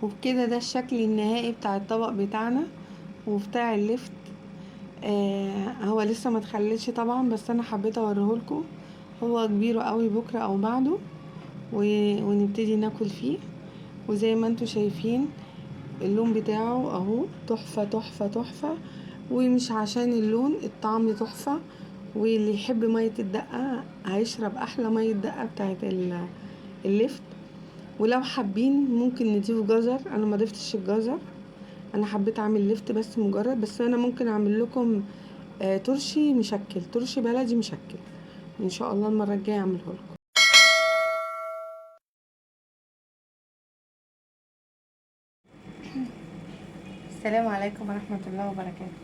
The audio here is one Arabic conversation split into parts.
وبكده ده الشكل النهائي بتاع الطبق بتاعنا وبتاع اللفت. هو لسه ما اتخللش طبعا، بس انا حبيت اوريهولكم. هو كبير قوي بكره او بعده ونبتدي ناكل فيه. وزي ما انتوا شايفين اللون بتاعه اهو تحفة تحفة تحفة. ومش عشان اللون، الطعم تحفة. واللي يحب مية الدقة هيشرب احلى مية دقة بتاعت اللفت. ولو حابين ممكن نضيف جزر، انا ما ضفتش الجزر. انا حبيت اعمل لفت بس مجرد، بس انا ممكن اعمل لكم ترشي مشكل، ترشي بلدي مشكل ان شاء الله المرة الجاية اعمله لكم. السلام عليكم ورحمة الله وبركاته.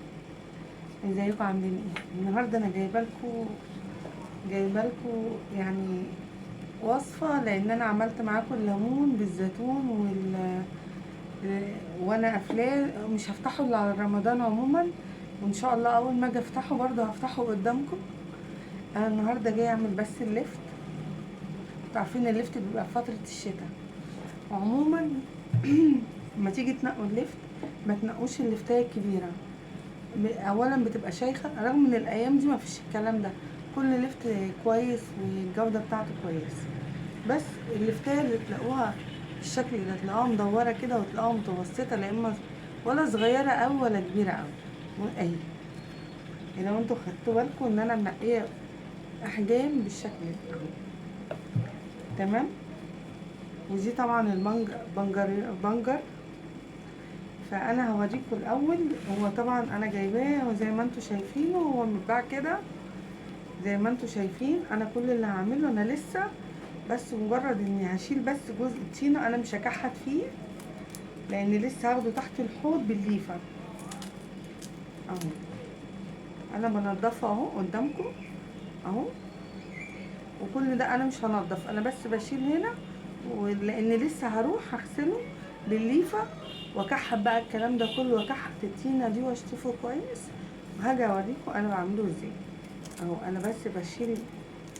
ازيكم عاملين ايه؟ النهارده انا جايبه لكم يعني وصفه، لان انا عملت معاكم الليمون بالزيتون وانا قافلاه، مش هفتحه الا على رمضان عموما. وان شاء الله اول ما اجي افتحه برضه هفتحه قدامكم. انا النهارده جايه اعمل بس اللفت. انتوا عارفين اللفت بيبقى في فتره الشتاء عموما. لما تيجي تنقوا اللفت ما تنقوش اللفتايه الكبيره. اولا بتبقى شيخه، رغم ان الايام دي ما فيش الكلام ده، كل لفت كويس والجوده بتاعته كويس. بس اللفتايه اللي تلاقوها الشكل ده تلاقوها مدوره كده وتلاقوها متوسطه، لا اما ولا صغيره قوي ولا كبيره قوي اهي. لو انتوا خدتوا بالكم ان انا منقيه احجام بالشكل ده اهو. تمام. ودي طبعا بنجر. فانا هوريكم الاول. هو طبعا انا جايباه زي ما انتوا شايفينه، هو متباع كده زي ما انتوا شايفين. انا كل اللي هعمله انا لسه بس مجرد اني هشيل بس جزء الطينه، انا مش هكحت فيه لان لسه هاخده تحت الحوض بالليفه اهو. انا بنضفه اهو قدامكم اهو. وكل ده انا مش هنضف، انا بس بشيل هنا، ولان لسه هروح اغسله بالليفه واكحت بقى الكلام ده كله، واكحت الطينه دي واشطفه كويس. وهاجي اوريكم انا بعمله ازاي اهو. انا بس بشيل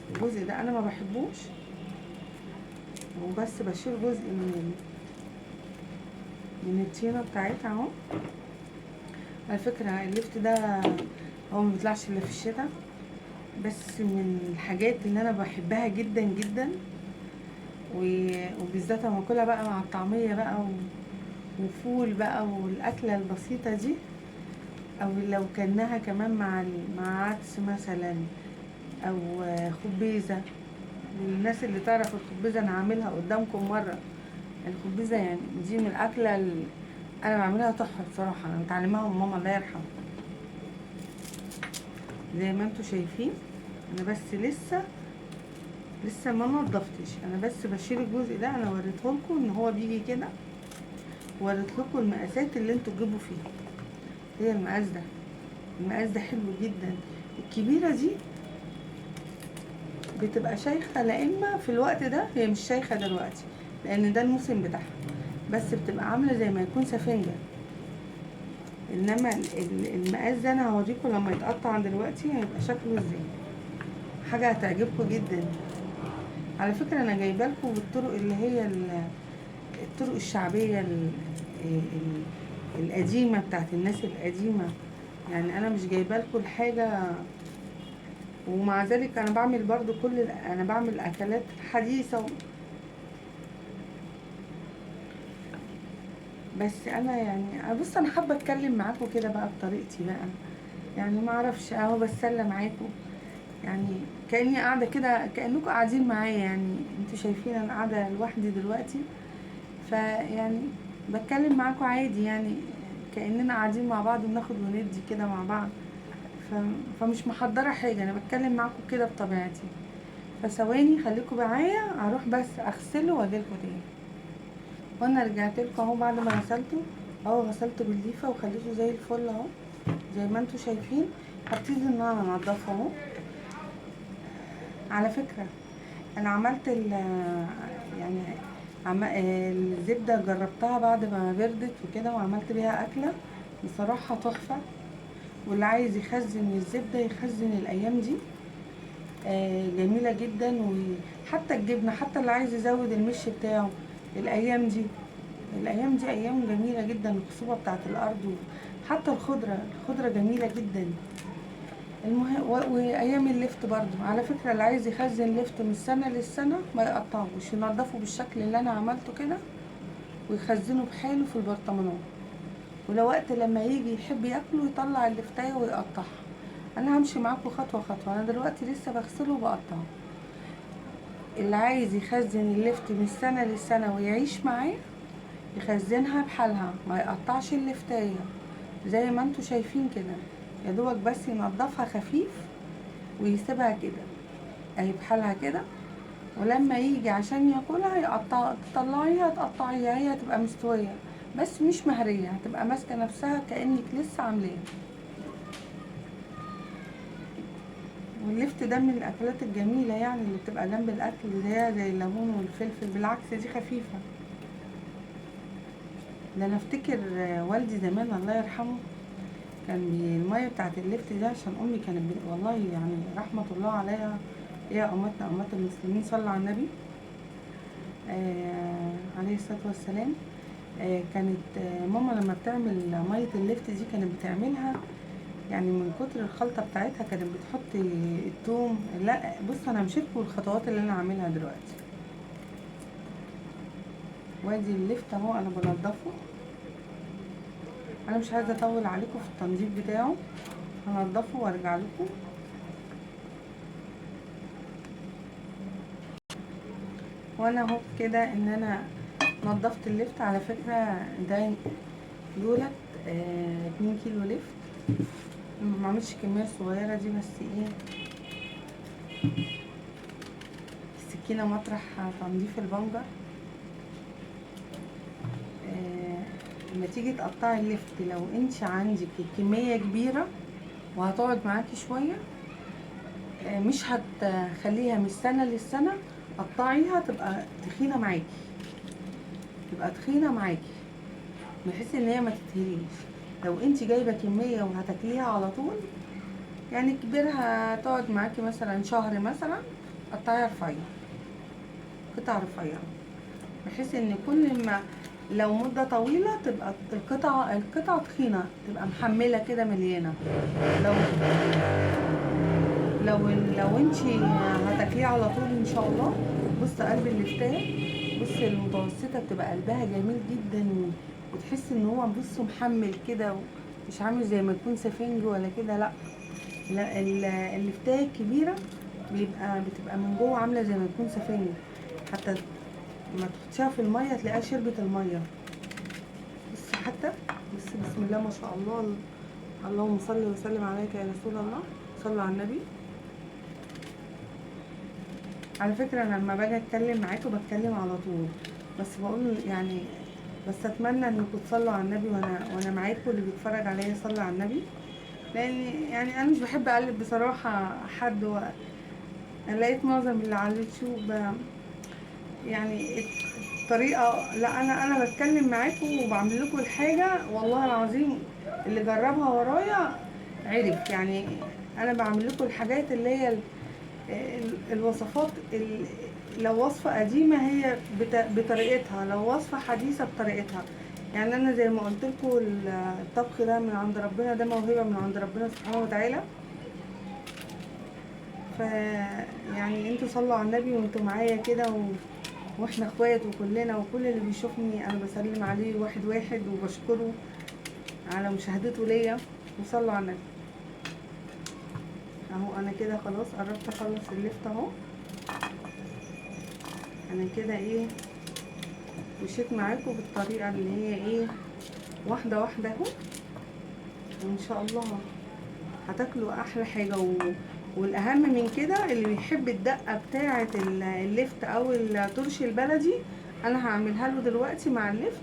الجزء ده انا ما بحبوش، وبس بشيل جزء من الطينه بتاعتها اهو. على فكره اللفت ده هو ما بيطلعش الا في الشتاء، بس من الحاجات اللي انا بحبها جدا جدا. وبالذات لما اكلها بقى مع الطعميه بقى وفول بقى والاكله البسيطه دي، او لو كانها كمان مع عدس مثلا، او خبيزه. الناس اللي تعرف الخبيزه انا عاملها قدامكم مره. الخبيزه يعني دي من الاكله اللي انا بعملها تحفه بصراحه، انا متعلماها من ماما الله يرحمها. زي ما انتوا شايفين انا بس لسه ما نضفتش، انا بس بشيل الجزء ده. انا وريتهولكم ان هو بيجي كده، وريت لكم المقاسات اللي انتوا تجيبوا فيها. هي المقاس ده حلو جدا. الكبيره دي بتبقى شيخه، لا اما في الوقت ده هي مش شيخه دلوقتي لان ده الموسم بتاعها، بس بتبقى عامله زي ما يكون سفنجه. انما المقاس ده انا هوريكم لما يتقطع دلوقتي هيبقى شكله ازاي. حاجه هتعجبكم جدا. على فكره انا جايبه لكم بالطرق اللي هي الطرق الشعبيه القديمه بتاعت الناس القديمه. يعني انا مش جايبه لكم الحاجه، ومع ذلك انا بعمل برضو انا بعمل اكلات حديثه. بس انا يعني بص انا حابه اتكلم معاكم كده بقى بطريقتي بقى. يعني ما اعرفش اهو بتسلى معاكم، يعني كاني قاعده كده كانكم قاعدين معايا. يعني انتوا شايفين انا قاعده لوحدي دلوقتي، فيعني بتكلم معاكم عادي، يعني كاننا قاعدين مع بعض بناخد وندي كده مع بعض. ف... فمش محضره حاجه، انا بتكلم معاكم كده بطبيعتي. فثواني خليكم معايا، هروح بس اغسله واجيلكوا تاني. وانا رجعت لكم اهو بعد ما غسلته اهو. غسلته بالليفه وخليته زي الفل اهو زي ما انتوا شايفين. هبتدي ان انا انضفه اهو. على فكره انا عملت يعني الزبده جربتها بعد ما بردت وكده وعملت بيها اكله بصراحه تحفه. واللي عايز يخزن الزبده يخزن الايام دي، جميله جدا. وحتى الجبنه، حتى اللي عايز يزود المش بتاعه الايام دي الايام دي ايام جميله جدا، الخصوبه بتاعت الارض وحتى الخضره جميله جدا. وايام الليفت برضو على فكره، اللي عايز يخزن ليفت من السنه للسنه ما يقطعوش، ينضفه بالشكل اللي انا عملته كده ويخزنه بحاله في البرطمانات، ولو وقت لما يجي يحب ياكله يطلع اللفتايه ويقطعها. انا همشي معاكم خطوه خطوه، انا دلوقتي لسه بغسله وبقطعه. اللي عايز يخزن اللفت من السنه للسنه ويعيش معاه يخزنها بحالها، ما يقطعش اللفتايه زي ما انتوا شايفين كده، يا دوبك بس ينضفها خفيف ويسيبها كده اهي بحالها كده، ولما يجي عشان ياكلها يقطع، تطلعيها تقطعيها، هي هتبقى مستويه بس مش مهريه، هتبقى ماسكه نفسها كانك لسه عاملاها. واللفت ده من الاكلات الجميله يعني اللي بتبقى جنب الاكل، زي الليمون والفلفل، بالعكس دي خفيفه. ده انا افتكر والدي زمان الله يرحمه كان الميه بتاعت اللفت دي، عشان امي كانت والله يعني رحمه الله عليها، هي امتنا امات المسلمين، صلى على النبي عليه الصلاه والسلام. كانت ماما لما بتعمل ميه اللفت دي كانت بتعملها يعني من كتر الخلطه بتاعتها، كانت بتحط الثوم. لا بص انا مشيتكم الخطوات اللي انا عاملها دلوقتي. وادي اللفت اهو انا بنضفه، انا مش عايزه اطول عليكم في التنظيف بتاعه، هنضفه وارجع لكم. وانا اهو كده ان انا نضفت اللفت. على فكره ده دولت 2 كيلو لفت، ما عملتش كميه صغيره دي، بس ايه السكينه مطرح تنظيف البنجر. لما تيجي تقطعي اللفت لو انت عندك كميه كبيره وهتقعد معاكي شويه، مش هتخليها من السنه للسنه، قطعيها تبقى تخينه معاكي، بحيث ان هي ما تتهريش. لو انت جايبه كميه وهتاكليها على طول، يعني كبيرها تقعد معاكي مثلا شهر مثلا، قطعيها قطع رفيعه، بحيث ان كل ما لو مده طويله تبقى القطع تخينه، تبقى محمله كده مليانه. لو لو انت هتاكليه على طول ان شاء الله. بص قلب اللفتايه، بص المتوسطه بتبقى قلبها جميل جدا، وتحس ان هو بص محمل كده، مش عامل زي ما يكون سفنج ولا كده، لا اللفتايه الكبيره بتبقى من جوه عامله زي ما يكون سفنج، حتى ما تحطيها في الميه تلاقيها شربت الميه. بص حتى بسم الله ما شاء الله، اللهم صل وسلم عليك يا رسول الله، صلوا على النبي. على فكره انا لما باجي اتكلم معاكم بتكلم على طول، بس بقول يعني بس اتمنى انكم تصلوا على النبي وانا معاكم، اللي بيتفرج عليا يصلي على النبي، لان يعني انا مش بحب اقلب بصراحه حد. انا لقيت معظم اللي على اليوتيوب يعني الطريقه، لا انا بتكلم معاكم وبعمل لكم الحاجه والله العظيم، اللي جربها ورايا عرف يعني. انا بعمل لكم الحاجات اللي هي الوصفات، لو وصفة قديمة هي بطريقتها، لو وصفة حديثة بطريقتها. يعني انا زي ما قلت لكم الطبخ ده من عند ربنا، ده موهبة من عند ربنا سبحانه وتعالى. ف يعني انتوا صلوا على النبي وانتوا معايا كده واحنا اخوات وكلنا، وكل اللي بيشوفني انا بسلم عليه واحد واحد وبشكره على مشاهدته ليا، وصلوا على النبي. اهو انا كده خلاص قربت اخلص اللفت اهو، انا كده ايه مشيت معاكم بالطريقه اللي هي ايه واحده واحده اهو، وان شاء الله هتاكلوا احلى حاجه. والاهم من كده اللي بيحب الدقه بتاعه اللفت او الترش البلدي، انا هعملها له دلوقتي مع اللفت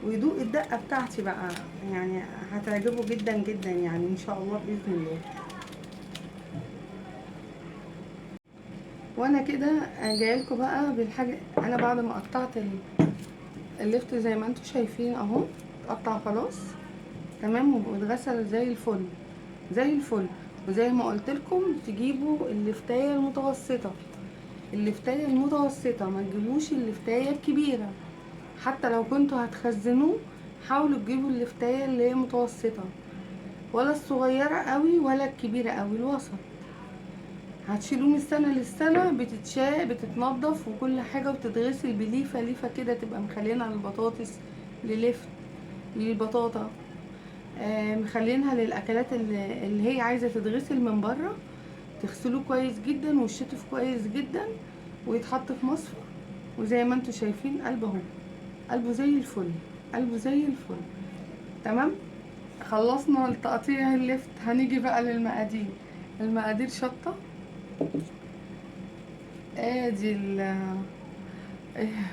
ويدوق الدقه بتاعتي بقى، يعني هتعجبه جدا جدا يعني ان شاء الله باذن الله. وانا كده جايه لكم بقى بالحاجه، انا بعد ما قطعت اللفت زي ما انتم شايفين اهو اتقطع خلاص تمام، واتغسل زي الفل زي الفل. وزي ما قلت لكم تجيبوا اللفتايه المتوسطه، ما تجيبوش اللفتايه الكبيره، حتى لو كنتوا هتخزنوه حاولوا تجيبوا اللفتاية اللي هي متوسطة، ولا الصغيرة قوي ولا الكبيرة قوي، الوسط. هتشيلوه من السنة للسنة، بتتشاء بتتنضف وكل حاجة، وتتغسل بليفة ليفة كده، تبقى مخلينها للبطاطس، للفت، للبطاطا، مخلينها للأكلات اللي هي عايزة تتغسل من بره. تغسلوه كويس جدا والشطف كويس جدا، ويتحط في مصفى. وزي ما انتوا شايفين قلبه اهو، قلبه زي الفل، قلبه زي الفل. تمام. خلصنا التقطيع اللفت، هنيجي بقى للمقادير. المقادير شطة، ادي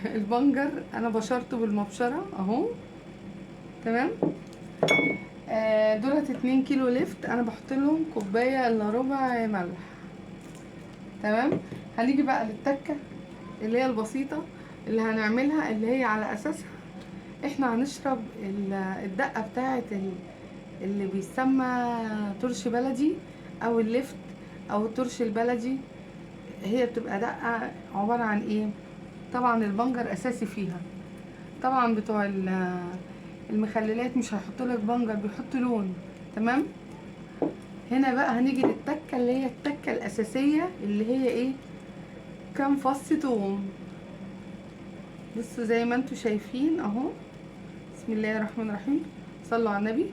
البنجر انا بشرته بالمبشرة اهو. تمام. دولت 2 كيلو لفت، انا بحط لهم كوباية الا ربع ملح. تمام. هنيجي بقى للتكة اللي هي البسيطة اللي هنعملها، اللي هي على اساسها احنا هنشرب الدقة بتاعة اللي بيسمى ترش بلدي او اللفت او الترش البلدي. هي بتبقى دقة عبارة عن ايه؟ طبعا البنجر اساسي فيها. طبعا بتوع المخللات مش هيحطوا لك بنجر، بيحطوا لون. تمام. هنا بقى هنيجي للتكة اللي هي التكة الاساسية، اللي هي ايه؟ كام فص توم. بصوا زي ما انتوا شايفين اهو، بسم الله الرحمن الرحيم، صلوا على النبي.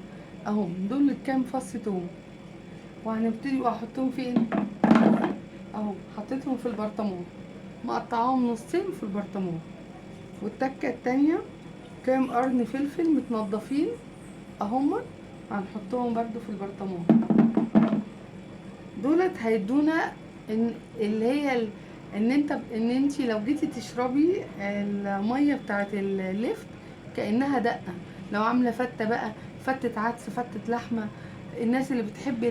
اهو دول كام فص توم، وهنبتدي احطهم فين؟ اهو حطيتهم في البرطمان، مقطعاهم نصين في البرطمان. والتكة التانية كام قرن فلفل متنضفين اهم، هنحطهم برضو في البرطمان. دولت هيدونا ان اللي هي ان انتي لو جيتي تشربي الميه بتاعت اللفت كانها دقه. لو عامله فته بقى، فته عدس، فته لحمه، الناس اللي بتحب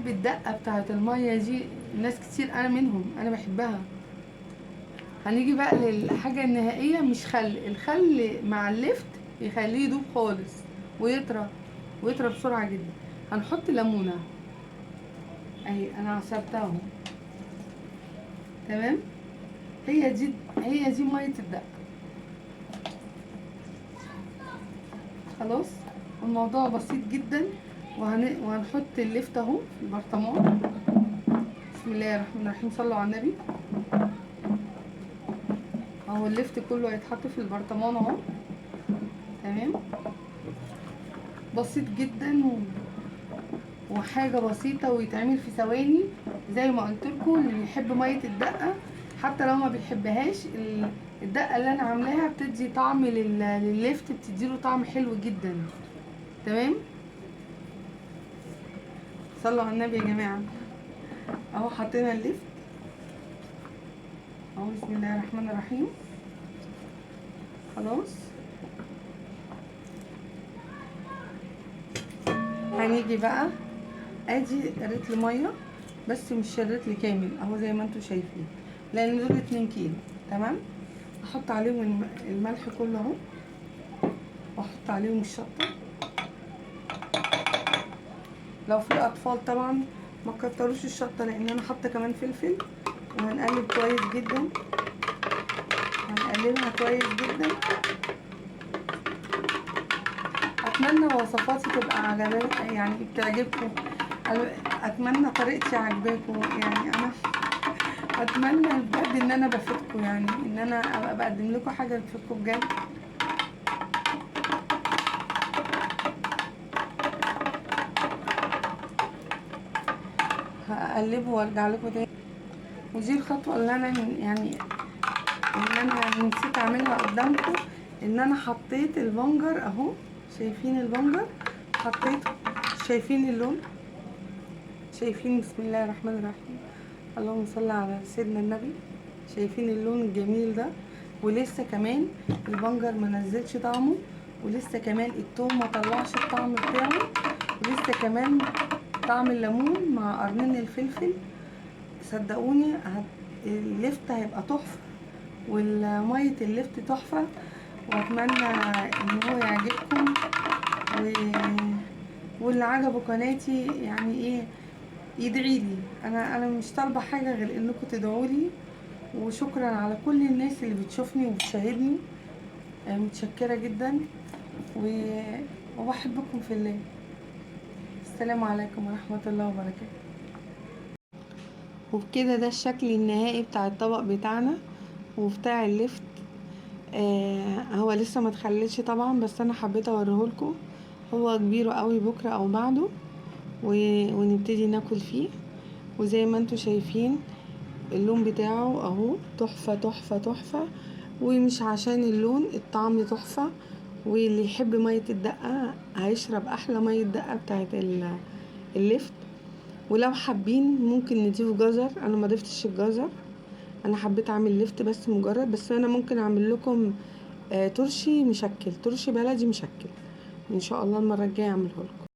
الدقه بتاعت الميه دي، ناس كتير انا منهم، انا بحبها. هنيجي بقى للحاجه النهائيه، مش الخل مع اللفت يخليه يدوب خالص ويطرى، ويطرى بسرعه جدا. هنحط ليمونه اهي، انا عصرتها اهو. تمام. هي دي ميه الدقه. خلاص. الموضوع بسيط جدا. وهنحط اللفت اهو في البرطمان. بسم الله الرحمن الرحيم، صلوا على النبي. اهو اللفت كله هيتحط في البرطمان اهو. تمام. بسيط جدا وحاجه بسيطه ويتعمل في ثواني. زي ما قلت لكم، اللي بيحب ميه الدقه، حتى لو ما بيحبهاش، الدقه اللي انا عاملاها بتدي طعم لللفت، بتديله طعم حلو جدا. تمام. صلوا على النبي يا جماعه. اهو حطينا اللفت اهو، بسم الله الرحمن الرحيم. خلاص. هنيجي بقى، ادي رتل ميه، بس مش الرتل كامل اهو زي ما انتوا شايفين، لان دول 2 كيلو. تمام. احط عليهم الملح كله اهو، واحط عليهم الشطه. لو في اطفال طبعا ما تكتروش الشطه، لان انا حاطه كمان فلفل. وهنقلب كويس جدا، هنقلبها كويس جدا. اتمنى وصفاتي تبقى يعني بتعجبكم. اتمنى طريقتي عجباكم، يعني انا اتمنى بجد ان انا بفيدكم، يعني ان انا ابقى بقدم لكم حاجه تفيدكم بجد. هقلبه وارجع لكم تاني. ودي الخطوه اللي انا يعني اللي انا نسيت اعملها قدامكم، ان انا حطيت البنجر اهو. شايفين البنجر؟ حطيته. شايفين اللون؟ شايفين؟ بسم الله الرحمن الرحيم، اللهم صل على سيدنا النبي. شايفين اللون الجميل ده؟ ولسه كمان البنجر ما نزلش طعمه، ولسه كمان التوم ما طلعش الطعم بتاعه، ولسه كمان طعم الليمون مع قرنين الفلفل. صدقوني اللفت هيبقى تحفه، والميه اللفت تحفه. واتمنى ان هو يعجبكم، واللي عجبه قناتي يعني ايه يدعي لي. انا مش طالبه حاجه غير انكم تدعوا لي وشكرا على كل الناس اللي بتشوفني وبتشاهدني. متشكرة جدا وبحبكم في الله. السلام عليكم ورحمة الله وبركاته. وبكده ده الشكل النهائي بتاع الطبق بتاعنا وبتاع اللفت. هو لسه ما اتخللش طبعا، بس انا حبيت اوريهولكم. هو كبير قوي بكره او بعده ونبتدي ناكل فيه. وزي ما انتوا شايفين اللون بتاعه اهو تحفة تحفة تحفة، ومش عشان اللون، الطعم تحفة. واللي يحب مية الدقة هيشرب احلى مية دقة بتاعت اللفت. ولو حابين ممكن نضيف جزر، انا ما ضفتش الجزر، انا حبيت اعمل لفت بس مجرد. بس انا ممكن اعمل لكم ترشي مشكل، ترشي بلدي مشكل ان شاء الله المره الجايه اعمله لكم.